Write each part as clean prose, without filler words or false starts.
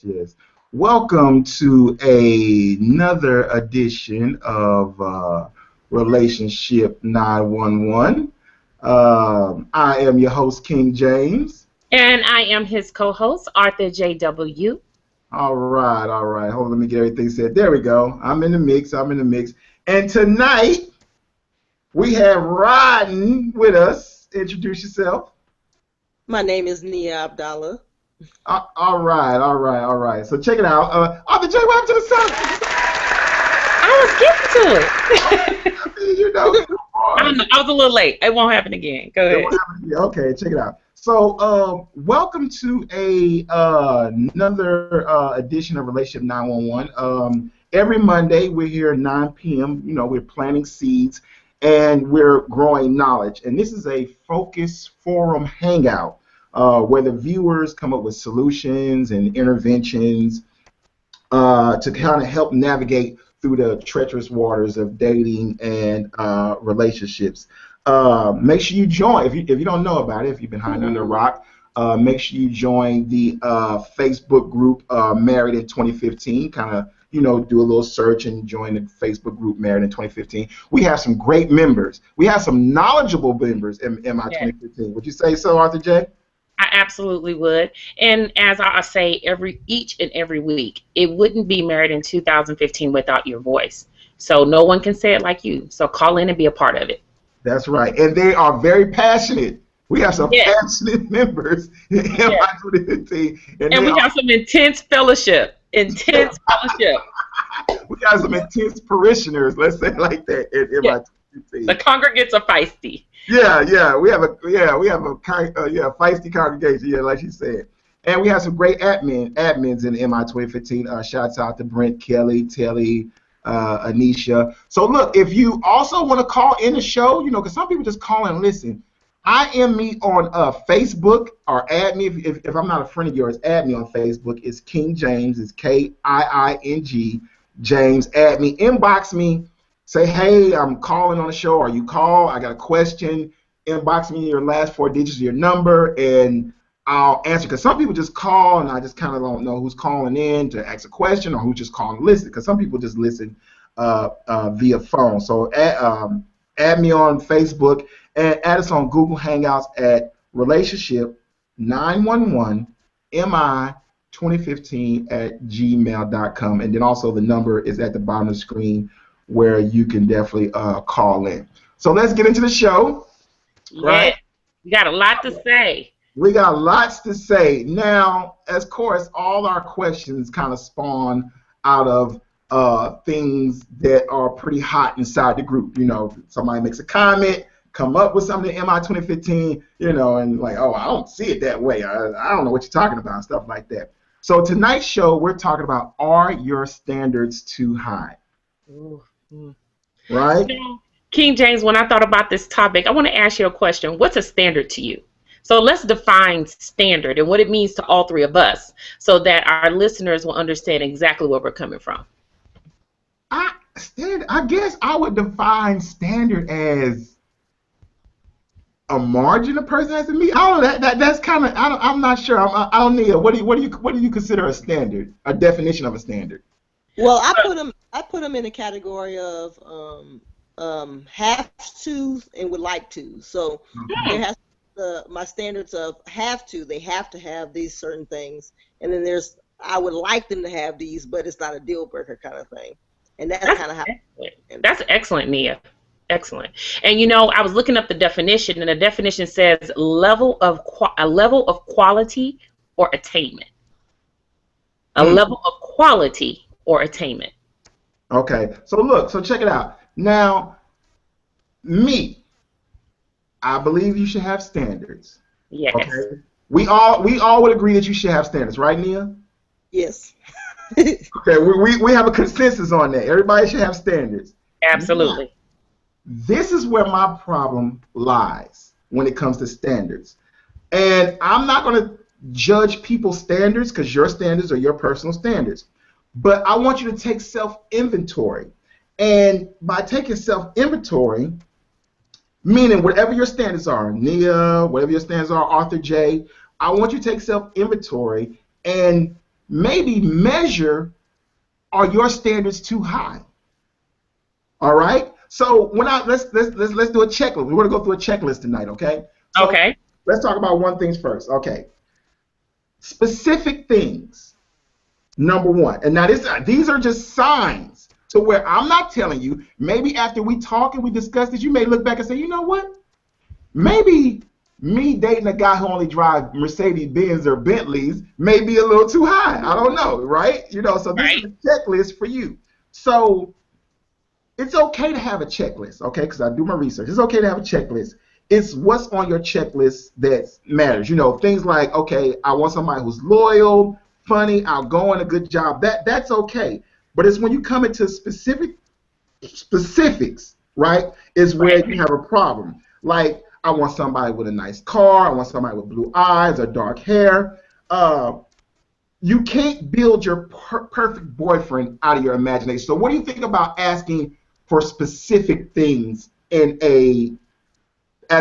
Yes. Welcome to another edition of Relationship 911. I am your host, King James. And I am his co-host, Arthur J.W. All right. Hold on, let me get everything said. There we go. I'm in the mix. And tonight, we have Rodden with us. Introduce yourself. My name is Nia Abdallah. All right. So check it out. Arthur J, what happened to the sound? I was getting to it. You know. I was a little late. It won't happen again. Go ahead. Okay, check it out. So, welcome to another edition of Relationship 911. Every Monday, we're here at 9 p.m. You know, we're planting seeds and we're growing knowledge. And this is a focus forum hangout where the viewers come up with solutions and interventions to kind of help navigate through the treacherous waters of dating and relationships. Make sure you join. If you don't know about it, if you've been hiding under a rock, make sure you join the Facebook group Married in 2015. Kind of, do a little search and join the Facebook group Married in 2015. We have some great members. We have some knowledgeable members in MI 2015. Would you say so, Arthur J? I absolutely would. And as I say each and every week, it wouldn't be Married in 2015 without your voice. So no one can say it like you. So call in and be a part of it. That's right. And they are very passionate. We have some passionate members in MI 2015. And we have some intense fellowship. We got some intense parishioners, let's say it like that, in MI 2015. The congregants are feisty. Yeah, we have a feisty congregation, like she said. And we have some great admins in MI 2015. Shouts out to Brent, Kelly, Telly, Anisha. So look, if you also want to call in the show, because some people just call and listen. IM me on Facebook or add me if I'm not a friend of yours. Add me on Facebook. It's King James. It's KIING James. Add me. Inbox me. Say, hey, I'm calling on the show, or you call, I got a question, inbox me your last 4 digits of your number, and I'll answer. Because some people just call, and I just kind of don't know who's calling in to ask a question or who's just calling to listen, because some people just listen via phone. So add me on Facebook, and add us on Google Hangouts at Relationship 911 MI 2015 at gmail.com. And then also the number is at the bottom of the screen, where you can definitely call in. So let's get into the show. Right? We got a lot to say. We got lots to say. Now, of course, all our questions kind of spawn out of things that are pretty hot inside the group. Somebody makes a comment, come up with something in MI 2015, and like, oh, I don't see it that way. I don't know what you're talking about, and stuff like that. So tonight's show, we're talking about, are your standards too high? Ooh. Right? King James, when I thought about this topic, I want to ask you a question. What's a standard to you? So let's define standard and what it means to all three of us so that our listeners will understand exactly where we're coming from. I guess I would define standard as a margin a person has to meet. I don't know. That's kind of, I'm not sure. I don't need it. What do you consider a standard? A definition of a standard? Well, I put them in a category of have to and would like to. So there has my standards of have to. They have to have these certain things, and then there's I would like them to have these, but it's not a deal breaker kind of thing. And that's kind of how. That's excellent, Nia. Excellent. And I was looking up the definition, and the definition says a level of quality or attainment. A level of quality or attainment. Okay, so check it out. Now, I believe you should have standards. Yes. Okay. We all would agree that you should have standards, right, Nia? Yes. Okay, we have a consensus on that. Everybody should have standards. Absolutely. Now, this is where my problem lies when it comes to standards. And I'm not going to judge people's standards because your standards are your personal standards. But I want you to take self-inventory. And by taking self-inventory, meaning whatever your standards are, Nia, whatever your standards are, Arthur J., I want you to take self-inventory and maybe measure, are your standards too high? All right? So let's do a checklist. We're going to go through a checklist tonight, okay? So Okay. let's talk about one thing first. Okay. Specific things. Number one. And now these are just signs to where I'm not telling you. Maybe after we talk and we discuss this, you may look back and say, you know what? Maybe me dating a guy who only drives Mercedes-Benz or Bentleys may be a little too high. I don't know, right? So this is a checklist for you. So it's okay to have a checklist, okay? Because I do my research. It's okay to have a checklist. It's what's on your checklist that matters. Things like, okay, I want somebody who's loyal, funny, outgoing, a good job. That's okay. But it's when you come into specifics, right, is where you have a problem. Like, I want somebody with a nice car. I want somebody with blue eyes or dark hair. You can't build your perfect boyfriend out of your imagination. So what do you think about asking for specific things as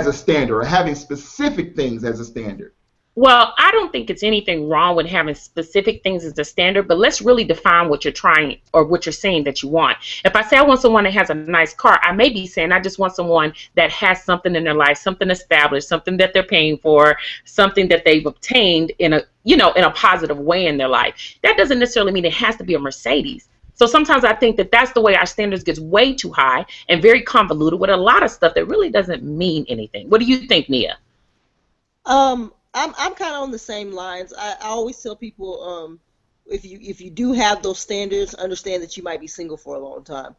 a standard, or having specific things as a standard? Well, I don't think it's anything wrong with having specific things as a standard, but let's really define what you're trying or what you're saying that you want. If I say I want someone that has a nice car, I may be saying I just want someone that has something in their life, something established, something that they're paying for, something that they've obtained in a positive way in their life. That doesn't necessarily mean it has to be a Mercedes. So sometimes I think that that's the way our standards gets way too high and very convoluted with a lot of stuff that really doesn't mean anything. What do you think, Nia? I'm kind of on the same lines. I always tell people, if you do have those standards, understand that you might be single for a long time.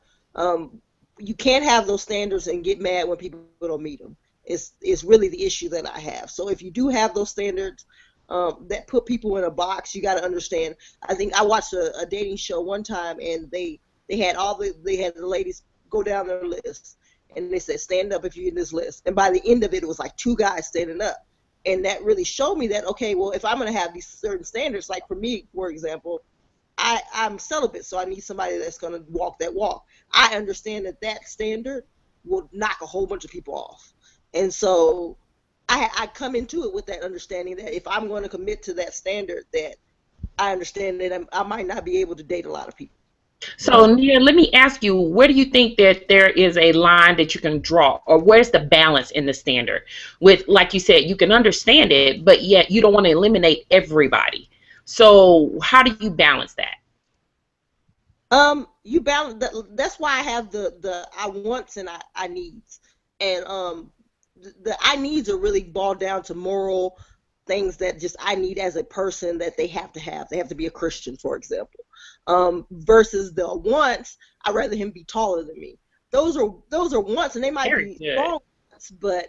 You can't have those standards and get mad when people don't meet them. It's really the issue that I have. So if you do have those standards that put people in a box, you got to understand. I think I watched a dating show one time, and they had the ladies go down their list, and they said, stand up if you're in this list. And by the end of it, it was like 2 guys standing up. And that really showed me that, okay, well, if I'm going to have these certain standards, like for me, for example, I'm celibate, so I need somebody that's going to walk that walk. I understand that standard will knock a whole bunch of people off. And so I come into it with that understanding that if I'm going to commit to that standard, that I understand that I might not be able to date a lot of people. So, Nia, let me ask you, where do you think that there is a line that you can draw, or where's the balance in the standard? With, like you said, you can understand it, but yet you don't want to eliminate everybody. So how do you balance that? You balance that's why I have the I wants and I needs. And the I needs are really boiled down to moral things that just I need as a person that they have to have. They have to be a Christian, for example. Versus the wants, I'd rather him be taller than me. Those are wants, and they might be wrong wants, but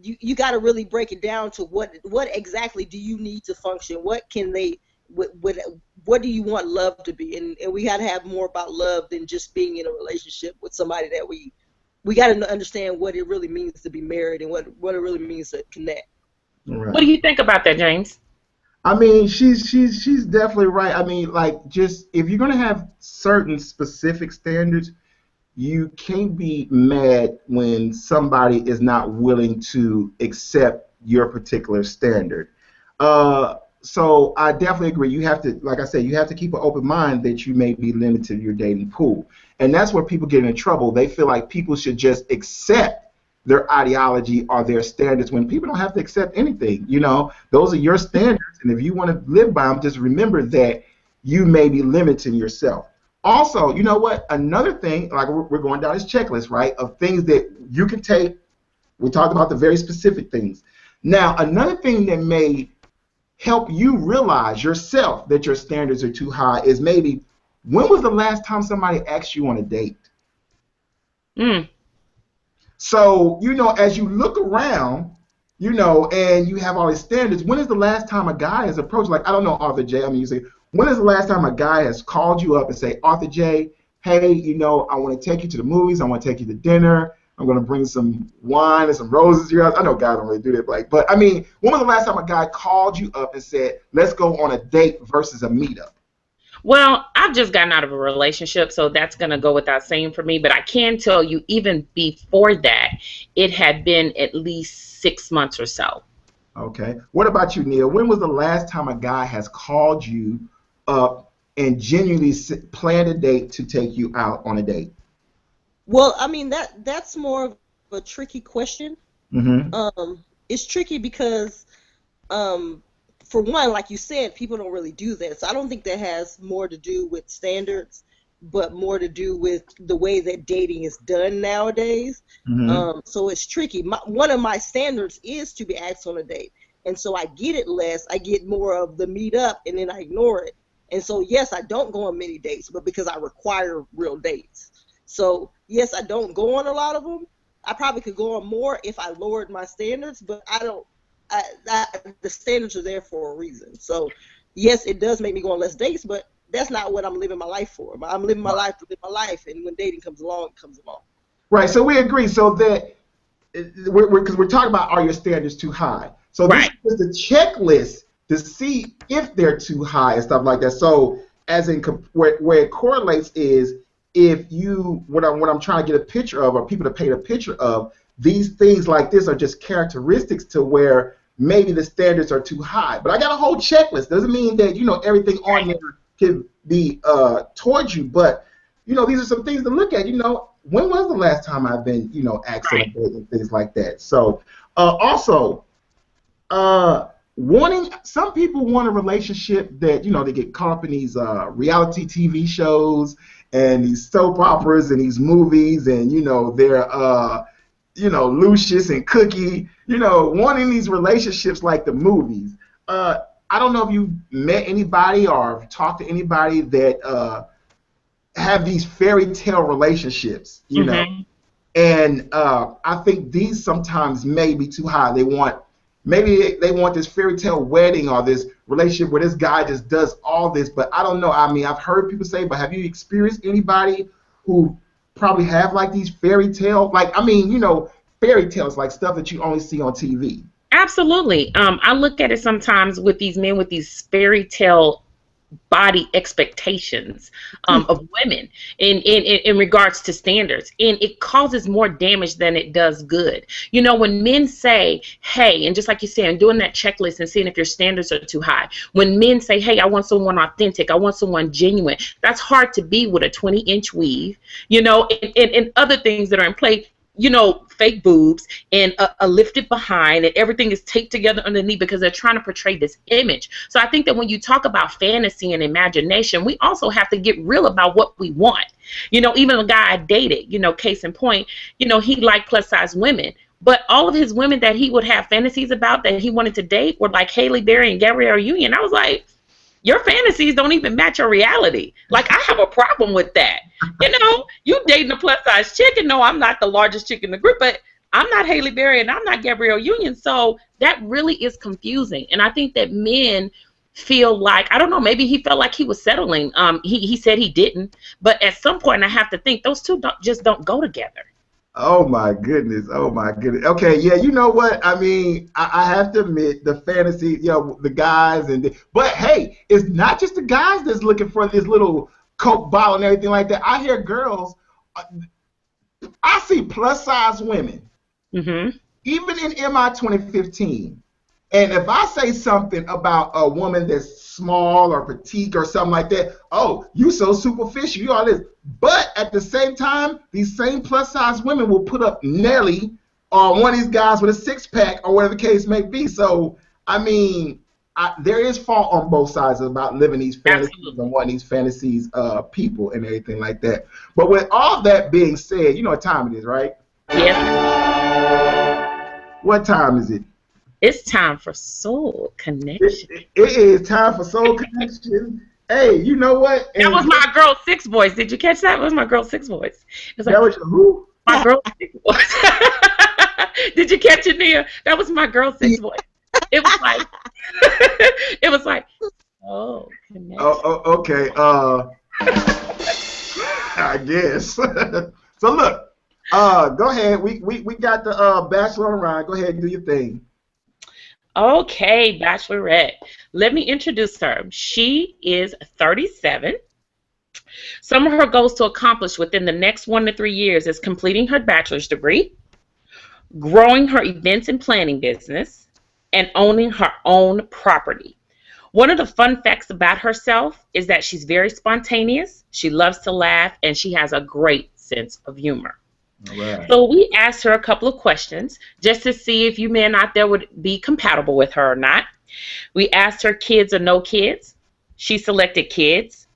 you got to really break it down to what exactly do you need to function? What can they? What do you want love to be? And we got to have more about love than just being in a relationship with somebody that we got to understand what it really means to be married and what it really means to connect. Right. What do you think about that, James? I mean, she's definitely right. I mean, like, just if you're gonna have certain specific standards, you can't be mad when somebody is not willing to accept your particular standard. So I definitely agree. You have to, like I said, you have to keep an open mind that you may be limited in your dating pool, and that's where people get in trouble. They feel like people should just accept their ideology or their standards when people don't have to accept anything. Those are your standards, and if you want to live by them, just remember that you may be limiting yourself. Also, you know what? Another thing, like we're going down this checklist, right, of things that you can take. We talked about the very specific things. Now, another thing that may help you realize yourself that your standards are too high is maybe, when was the last time somebody asked you on a date? So, as you look around, and you have all these standards, when is the last time a guy has approached, like, I don't know, Arthur J., I mean, you say, when is the last time a guy has called you up and say, Arthur J, hey, I want to take you to the movies. I want to take you to dinner. I'm going to bring some wine and some roses to your house. I know guys don't really do that, but I mean, when was the last time a guy called you up and said, let's go on a date versus a meetup? Well, I've just gotten out of a relationship, so that's going to go without saying for me. But I can tell you, even before that, it had been at least 6 months or so. Okay. What about you, Nia? When was the last time a guy has called you up and genuinely planned a date to take you out on a date? Well, I mean, that's more of a tricky question. Mm-hmm. It's tricky because, for one, like you said, people don't really do that. So I don't think that has more to do with standards, but more to do with the way that dating is done nowadays. Mm-hmm. So it's tricky. One of my standards is to be asked on a date. And so I get it less. I get more of the meet up, and then I ignore it. And so, yes, I don't go on many dates, but because I require real dates. So, yes, I don't go on a lot of them. I probably could go on more if I lowered my standards, but I don't. The standards are there for a reason. So, yes, it does make me go on less dates, but that's not what I'm living my life for. I'm living my life to live my life, and when dating comes along, it comes along. Right. So we agree. So that because we're talking about, are your standards too high? So this is the checklist to see if they're too high and stuff like that. So as in where it correlates is if you what I'm trying to get a picture of, or people to paint a picture of, these things like this are just characteristics to where maybe the standards are too high. But I got a whole checklist. Doesn't mean that everything on there can be towards you, but these are some things to look at. When was the last time I've been asked on a date and things like that. So also wanting, some people want a relationship that they get caught up in these reality TV shows and these soap operas and these movies, and they're Lucius and Cookie, wanting these relationships like the movies. I don't know if you met anybody or talked to anybody that have these fairy tale relationships, and I think these sometimes may be too high. They want this fairy tale wedding or this relationship where this guy just does all this, but I don't know. I mean, I've heard people say, but have you experienced anybody who probably have like these fairy tale, fairy tales, like stuff that you only see on TV? Absolutely. I look at it sometimes with these men with these fairy tale body expectations of women in regards to standards, and it causes more damage than it does good. When men say, hey, and just like you said, doing that checklist and seeing if your standards are too high, when men say, hey, I want someone authentic, I want someone genuine, that's hard to be with a 20-inch weave, and other things that are in play, fake boobs and a lifted behind, and everything is taped together underneath because they're trying to portray this image. So I think that when you talk about fantasy and imagination, we also have to get real about what we want. Even a guy I dated, case in point, he liked plus size women, but all of his women that he would have fantasies about that he wanted to date were like Halle Berry and Gabrielle Union. I was like, your fantasies don't even match your reality. Like, I have a problem with that. You dating a plus size chick, and no, I'm not the largest chick in the group, but I'm not Halle Berry and I'm not Gabrielle Union. So that really is confusing. And I think that men feel like, I don't know, maybe he felt like he was settling. He said he didn't, but at some point I have to think those two don't go together. Oh my goodness. Oh my goodness. Okay, yeah, you know what? I mean, I have to admit the fantasy, the guys but hey, it's not just the guys that's looking for this little Coke bottle and everything like that. I hear girls, I see plus size women, even in MI 2015. And if I say something about a woman that's small or petite or something like that, oh, you so superficial, you all this. But at the same time, these same plus size women will put up Nelly or one of these guys with a six-pack or whatever the case may be. So, I mean, there is fault on both sides about living these fantasies and wanting these fantasies people and everything like that. But with all that being said, you know what time it is, right? Yes. What time is it? It's time for Soul Connection. It is time for Soul Connection. Hey, you know what? That was my girl Six voice. Did you catch that? It was my girl Six voice. It was like, that was your who? My girl Six voice. Did you catch it, Nia? That was my girl Six voice. It was like, Oh, connection. Okay. I guess. So look, go ahead. We got the Bachelor on Ryan. Go ahead and do your thing. Okay, Bachelorette. Let me introduce her. She is 37. Some of her goals to accomplish within the next 1 to 3 years is completing her bachelor's degree, growing her events and planning business, and owning her own property. One of the fun facts about herself is that she's very spontaneous, she loves to laugh, and she has a great sense of humor. All right. So we asked her a couple of questions just to see if you men out there would be compatible with her or not. We asked her kids or no kids. She selected kids.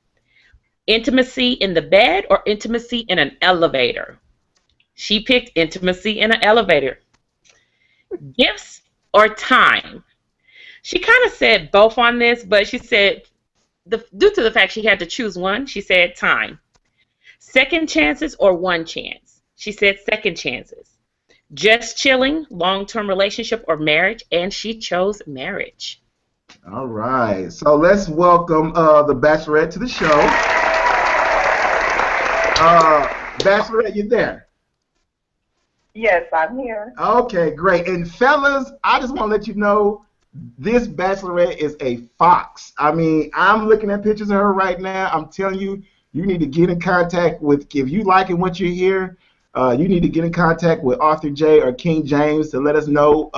Intimacy in the bed or intimacy in an elevator. She picked intimacy in an elevator. Gifts or time. She kind of said both on this, but she said, due to the fact she had to choose one, she said time. Second chances or one chance. She said second chances. Just chilling, long-term relationship or marriage, and she chose marriage. All right. So let's welcome the Bachelorette to the show. Bachelorette, you there? Yes, I'm here. Okay, great. And fellas, I just want to let you know this Bachelorette is a fox. I mean, I'm looking at pictures of her right now. I'm telling you, you need to get in contact with, if you liking what you hear, you need to get in contact with Arthur J or King James to let us know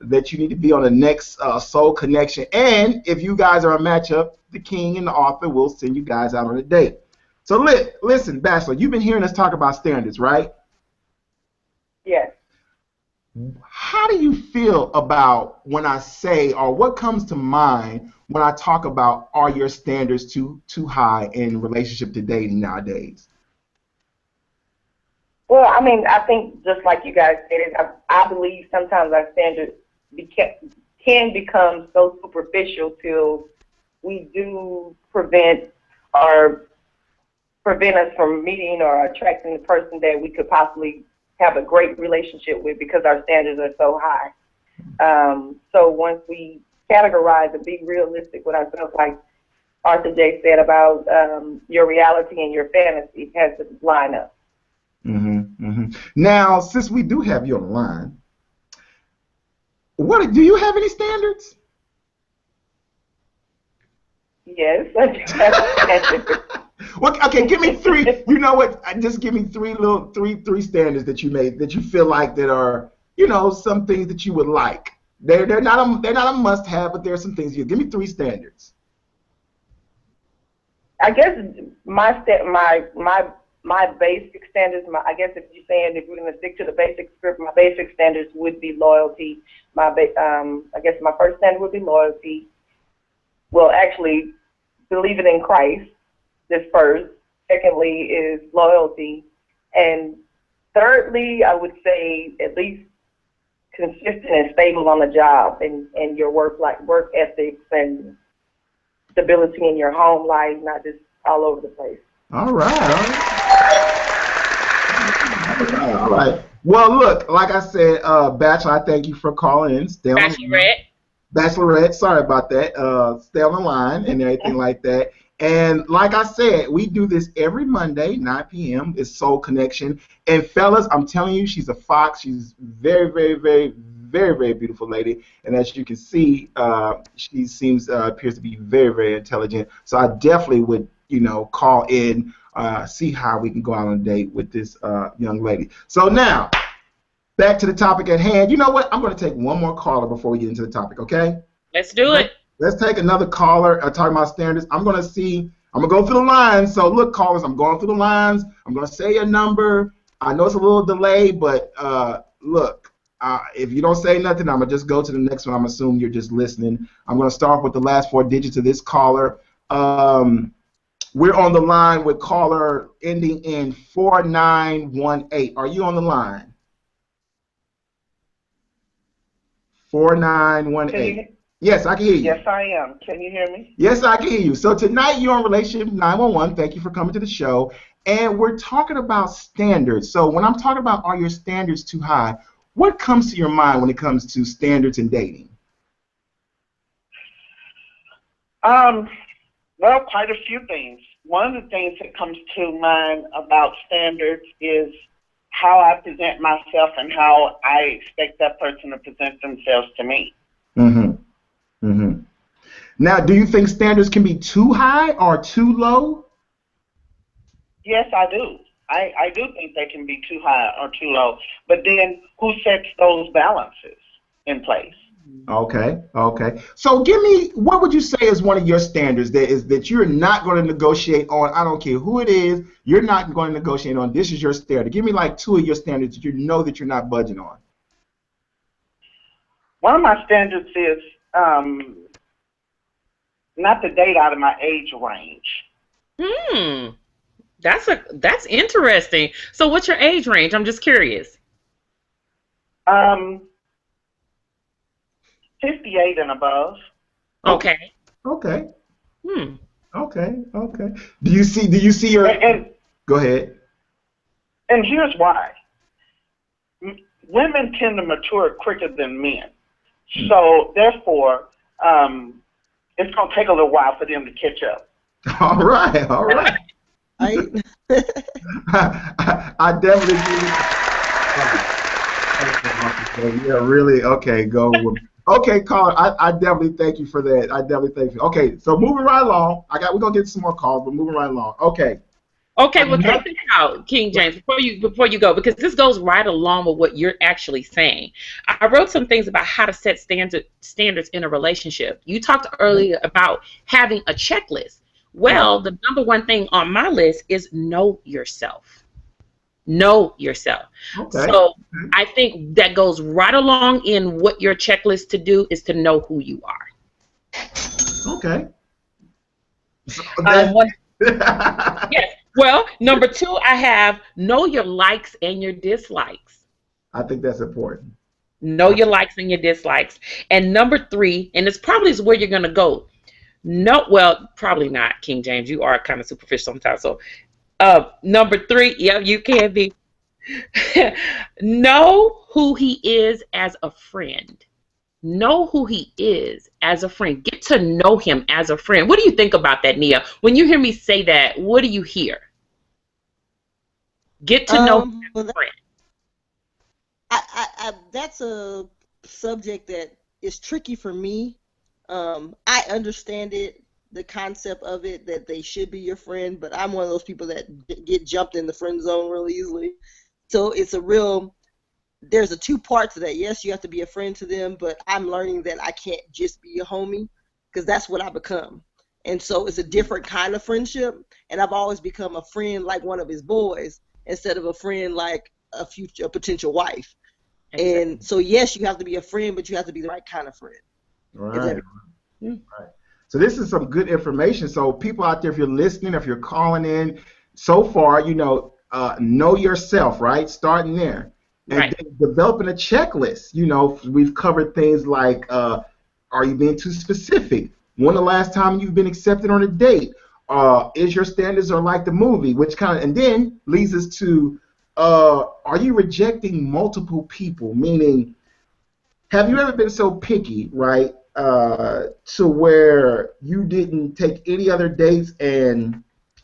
that you need to be on the next Soul Connection. And if you guys are a matchup, the King and the Arthur will send you guys out on a date. So listen, Bachelor, you've been hearing us talk about standards, right? Yes. How do you feel about when I say, or what comes to mind when I talk about, are your standards too high in relationship to dating nowadays? Well, I mean, I think just like you guys stated, I believe sometimes our standards can become so superficial till we do prevent us from meeting or attracting the person that we could possibly have a great relationship with because our standards are so high. So once we categorize and be realistic with ourselves, like Arthur J said about your reality and your fantasy has to line up. Now, since we do have you on the line, do you have any standards? Yes, I do have standards. Well, okay, give me three. You know what? Just give me three standards that you made that you feel like that are, some things that you would like. They're not a must-have, but there's some things give me three standards. I guess my basic standards. I guess if you're saying if we're going to stick to the basic script, my basic standards would be loyalty. I guess my first standard would be loyalty. Well, actually, believing in Christ. This first. Secondly is loyalty. And thirdly, I would say at least consistent and stable on the job and your work ethics and stability in your home life, not just all over the place. All right. Well, look, like I said, Bachelor, I thank you for calling in. Bachelorette, sorry about that. Stay on the line and everything like that. And like I said, we do this every Monday, 9 p.m. It's Soul Connection. And fellas, I'm telling you, she's a fox. She's very, very, very, very, very beautiful lady. And as you can see, she appears to be very, very intelligent. So I definitely would, call in, see how we can go out on a date with this young lady. So now, back to the topic at hand. You know what? I'm going to take one more caller before we get into the topic, okay? Let's do it. Let's take another caller talking about standards. I'm going to go through the lines. So look, callers, I'm going through the lines. I'm going to say your number. I know it's a little delayed, but look, if you don't say nothing, I'm going to just go to the next one. I'm assuming you're just listening. I'm going to start with the last four digits of this caller. We're on the line with caller ending in 4918. Are you on the line? 4918. Yes, I can hear you. Yes, I am. Can you hear me? Yes, I can hear you. So tonight you're on Relationship 911. Thank you for coming to the show. And we're talking about standards. So when I'm talking about are your standards too high, what comes to your mind when it comes to standards in dating? Well, quite a few things. One of the things that comes to mind about standards is how I present myself and how I expect that person to present themselves to me. Mm-hmm. Mm-hmm. Now, do you think standards can be too high or too low? Yes, I do. I do think they can be too high or too low. But then who sets those balances in place? Okay, okay. So give me, what would you say is one of your standards that you're not going to negotiate on? I don't care who it is, you're not going to negotiate on. This is your standard. Give me like two of your standards that you know that you're not budging on. One of my standards is not to date out of my age range. That's interesting. So what's your age range? I'm just curious. 58 and above. Okay. Okay. Hmm. Okay. Okay. Do you see your? And Go ahead. And here's why. Women tend to mature quicker than men. So therefore, it's going to take a little while for them to catch up. All right. All right. I definitely agree. Yeah, really. Okay, go. Okay, Colin, I definitely thank you for that. I definitely thank you. Okay, so moving right along. We're gonna get some more calls, but moving right along. Okay. Okay, well, check this out, King James, before you go, because this goes right along with what you're actually saying. I wrote some things about how to set standards in a relationship. You talked earlier about having a checklist. Well, the number one thing on my list is know yourself. Know yourself. Okay. So I think that goes right along in what your checklist to do is to know who you are. Okay. So yes. Well, number two, I have know your likes and your dislikes. I think that's important. Know your likes and your dislikes. And number three, and this probably is where you're going to go. No, well, probably not, King James. You are kind of superficial sometimes. So, number three, yeah, you can be. Know who he is as a friend. Know who he is as a friend. Get to know him as a friend. What do you think about that, Nia? When you hear me say that, what do you hear? Get to know him as a friend. That's a subject that is tricky for me. I understand it, the concept of it, that they should be your friend, but I'm one of those people that get jumped in the friend zone really easily. So there's a two part to that. Yes, you have to be a friend to them, but I'm learning that I can't just be a homie, because that's what I become. And so it's a different kind of friendship, and I've always become a friend like one of his boys instead of a friend like a potential wife. Exactly. And so yes, you have to be a friend, but you have to be the right kind of friend. Right. Right. So this is some good information. So people out there, if you're listening, if you're calling in, so far, know yourself, right? Starting there. And then developing a checklist. We've covered things like, are you being too specific? When the last time you've been accepted on a date? Is your standards are like the movie? And then leads us to, are you rejecting multiple people? Meaning, have you ever been so picky, right, to where you didn't take any other dates and,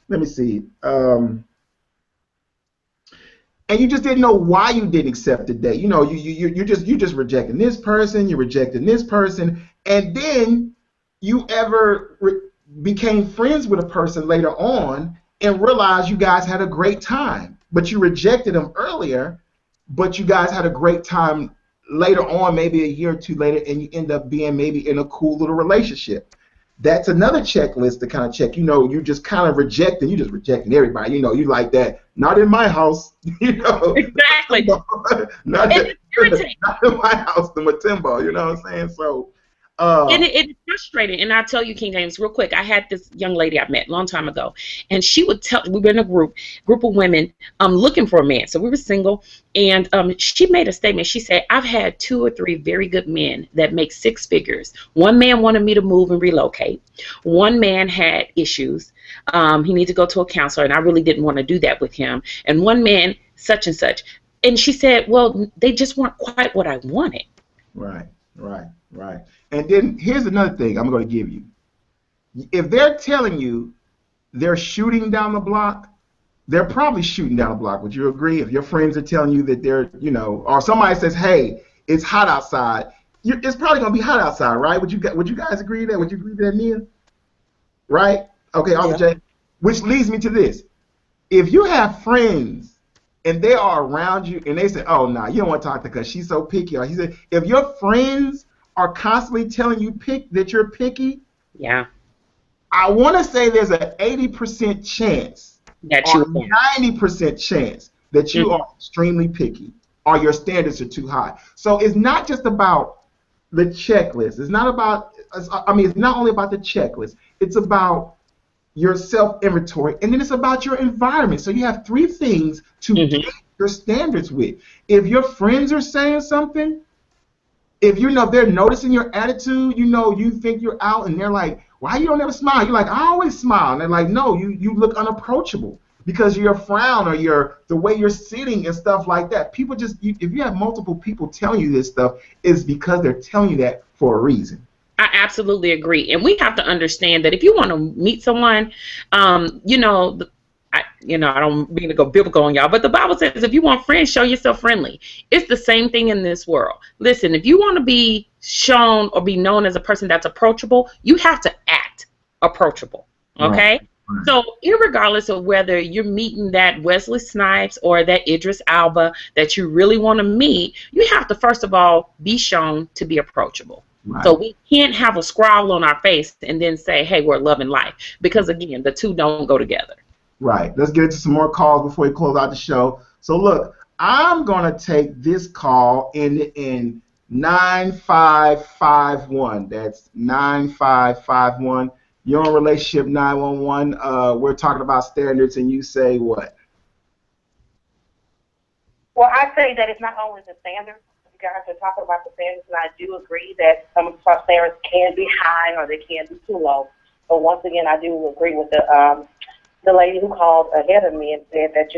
let me see, and you just didn't know why you didn't accept the date. You're just rejecting this person, you're rejecting this person, and then you ever became friends with a person later on and realized you guys had a great time, but you rejected them earlier, but you guys had a great time later on, maybe a year or two later, and you end up being maybe in a cool little relationship. That's another checklist to kind of check. You just kind of rejecting. You just rejecting everybody. You like that. Not in my house. Exactly. Not in my house, the Matimbo. You know what I'm saying? So. And it's frustrating. And I'll tell you, King James, real quick. I had this young lady I met a long time ago, and she would tell. We were in a group of women looking for a man. So we were single, and she made a statement. She said, "I've had 2 or 3 very good men that make 6 figures. One man wanted me to move and relocate. One man had issues. He needed to go to a counselor, and I really didn't want to do that with him. And one man, such and such." And she said, "Well, they just weren't quite what I wanted." Right. And then here's another thing I'm going to give you. if they're telling you they're shooting down the block, they're probably shooting down the block. Would you agree? If your friends are telling you that they're, or somebody says, hey, it's hot outside, it's probably going to be hot outside, right? Would you guys agree to that? Would you agree to that, Nia? Right? Okay, Uncle Jay. Which leads me to this. If you have friends and they are around you and they say, oh, nah, you don't want to talk to her because she's so picky. Or he said, if your friends are constantly telling you that you're picky, yeah, I want to say there's an 80% chance that or you 90% chance that you are extremely picky or your standards are too high. So it's not just about the checklist. It's not only about the checklist. It's about your self-inventory, and then it's about your environment. So you have 3 things to gauge your standards with. If your friends are saying something, if they're noticing your attitude, you think you're out, and they're like, why you don't ever smile? You're like, I always smile. And they're like, no, you look unapproachable because your frown or the way you're sitting and stuff like that. People if you have multiple people telling you this stuff, it's because they're telling you that for a reason. I absolutely agree. And we have to understand that if you want to meet someone, I don't mean to go biblical on y'all, but the Bible says if you want friends, show yourself friendly. It's the same thing in this world. Listen, if you want to be shown or be known as a person that's approachable, you have to act approachable. Okay? Right. So irregardless of whether you're meeting that Wesley Snipes or that Idris Elba that you really want to meet, you have to first of all be shown to be approachable. Right. So we can't have a scowl on our face and then say, hey, we're loving life. Because, again, the two don't go together. Right. Let's get into some more calls before we close out the show. So, look, I'm going to take this call in 9551. That's 9551. You're on Relationship 911. We're talking about standards, and you say what? Well, I say that it's not only the standards. Guys are talking about the standards, and I do agree that some of our standards can be high or they can be too low. But once again, I do agree with the lady who called ahead of me and said that,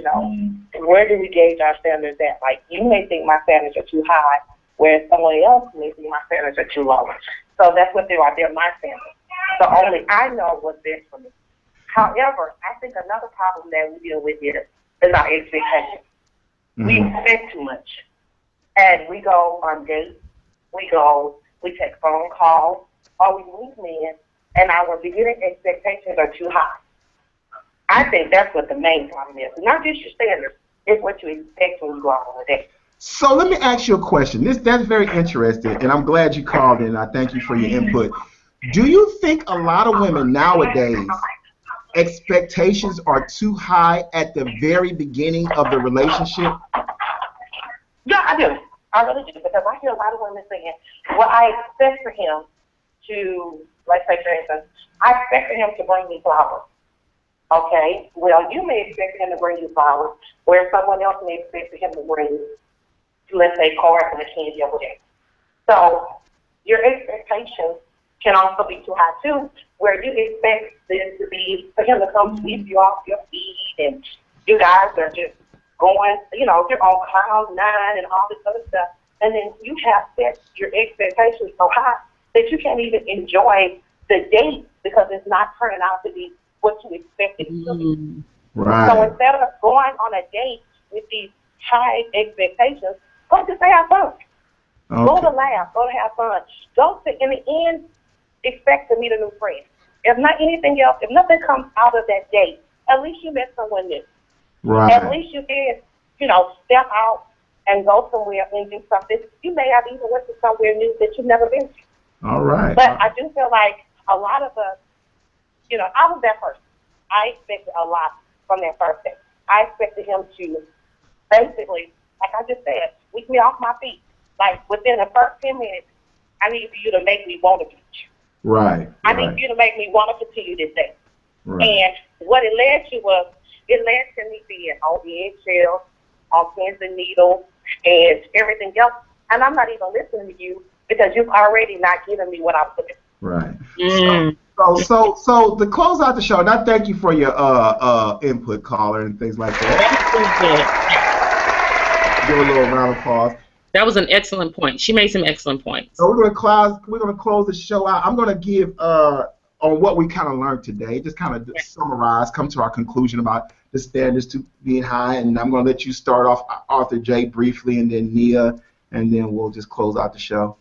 where do we gauge our standards at? Like, you may think my standards are too high, whereas someone else may think my standards are too low. So that's what they are. They're my standards. So only I know what's best for me. However, I think another problem that we deal with here is our expectations. We expect too much. And we go on dates, we take phone calls, or we meet men, and our beginning expectations are too high. I think that's what the main problem is. Not just your standards, it's what you expect when you go out on a date. So let me ask you a question. That's very interesting, and I'm glad you called in. I thank you for your input. Do you think a lot of women nowadays expectations are too high at the very beginning of the relationship? Yeah, I do. I really do, because I hear a lot of women saying, well, I expect for him to, let's say, for instance, I expect for him to bring me flowers. Okay, well, you may expect for him to bring you flowers, whereas someone else may expect for him to bring, let's say, cards and a candy over there. So your expectations can also be too high, too, where you expect them to be, for him to come sweep you off your feet, and you guys are just going, you're on cloud 9 and all this other stuff, and then you have set your expectations so high that you can't even enjoy the date because it's not turning out to be what you expected it to be. Right. So instead of going on a date with these high expectations, go just have fun. Okay. Go to laugh, go to have fun. Don't, in the end, expect to meet a new friend. If not anything else, if nothing comes out of that date, at least you met someone new. Right. At least you did, step out and go somewhere and do something. You may have even went to somewhere new that you've never been to. All right. But I do feel like a lot of us, I was that person. I expected a lot from that first day. I expected him to basically, like I just said, sweep me off my feet. Like within the first 10 minutes, I need for you to make me want to beat you. Right. I need for you to make me want to continue this day. Right. And what it led to was, it led to me being on eggshells, on pins and needles, and everything else. And I'm not even listening to you because you've already not given me what I was looking for. Right. So to close out the show, and I thank you for your input, caller, and things like that. Give a little round of applause. That was an excellent point. She made some excellent points. So we're gonna close the show out. I'm gonna give on what we kind of learned today, just kind of summarize, come to our conclusion about the standards to being high, and I'm going to let you start off, Arthur J, briefly, and then Nia, and then we'll just close out the show.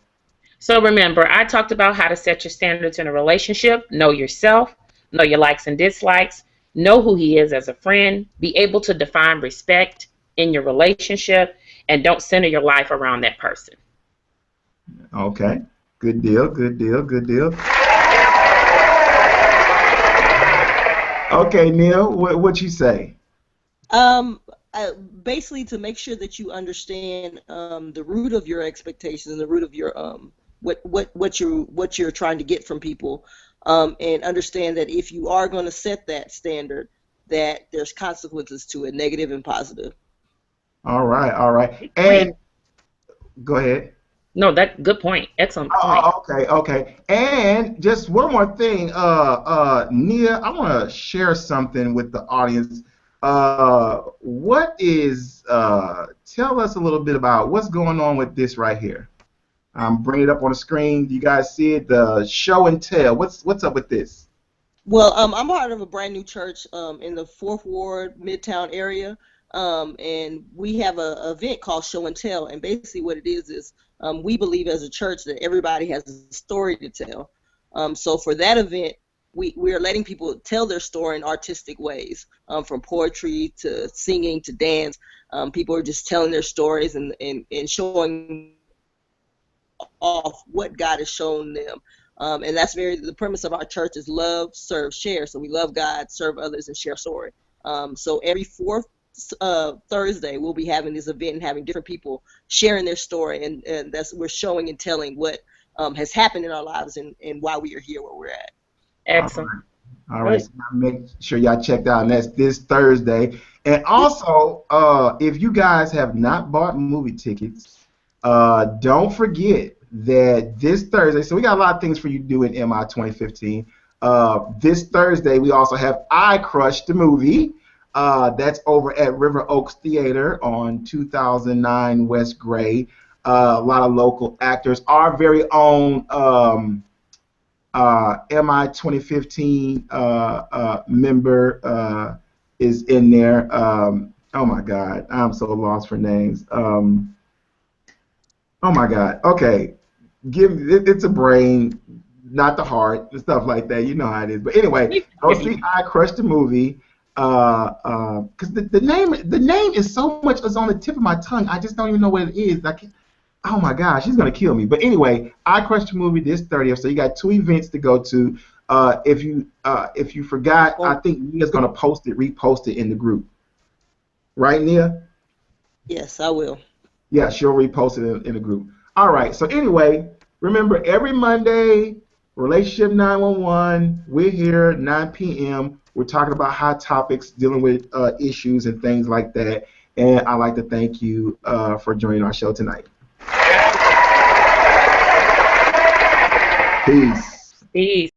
So remember, I talked about how to set your standards in a relationship, know yourself, know your likes and dislikes, know who he is as a friend, be able to define respect in your relationship, and don't center your life around that person. Okay, good deal, good deal, good deal. Okay, Neil, what you say? Basically, to make sure that you understand the root of your expectations and the root of your what you're trying to get from people, and understand that if you are going to set that standard, that there's consequences to it, negative and positive. All right, all right. And go ahead. No, that good point. Excellent point. Okay. And just one more thing, Nia, I want to share something with the audience. Tell us a little bit about what's going on with this right here. Bring it up on the screen. Do you guys see it? The show and tell. What's up with this? Well, I'm part of a brand new church in the 4th Ward, Midtown area. And we have an event called Show and Tell, and basically what it is we believe as a church that everybody has a story to tell. So for that event, we are letting people tell their story in artistic ways, from poetry to singing to dance. People are just telling their stories and showing off what God has shown them. And that's the premise of our church is love, serve, share. So we love God, serve others, and share story. So every 4th Thursday we'll be having this event and having different people sharing their story, and we're showing and telling what has happened in our lives and why we are here where we're at. Excellent. All right. So make sure y'all check that out, and that's this Thursday. And also, if you guys have not bought movie tickets, don't forget that this Thursday, so we got a lot of things for you to do in MI 2015. This Thursday we also have I Crushed the movie. That's over at River Oaks Theater on 2009 West Gray. A lot of local actors. Our very own MI 2015 member is in there. Oh my God, I'm so lost for names. Oh my God. Okay, it's a brain, not the heart, and stuff like that. You know how it is. But anyway, go see I Crushed the movie. Because the name is so much is on the tip of my tongue. I just don't even know what it is. Oh my gosh, she's gonna kill me. But anyway, I Crushed the movie this 30th. So you got 2 events to go to. If you forgot, I think Nia's gonna repost it in the group. Right, Nia? Yes, I will. Yeah, she'll repost it in the group. All right. So anyway, remember every Monday, Relationship 911. We're here 9 p.m. We're talking about hot topics, dealing with issues and things like that. And I'd like to thank you for joining our show tonight. Peace. Peace.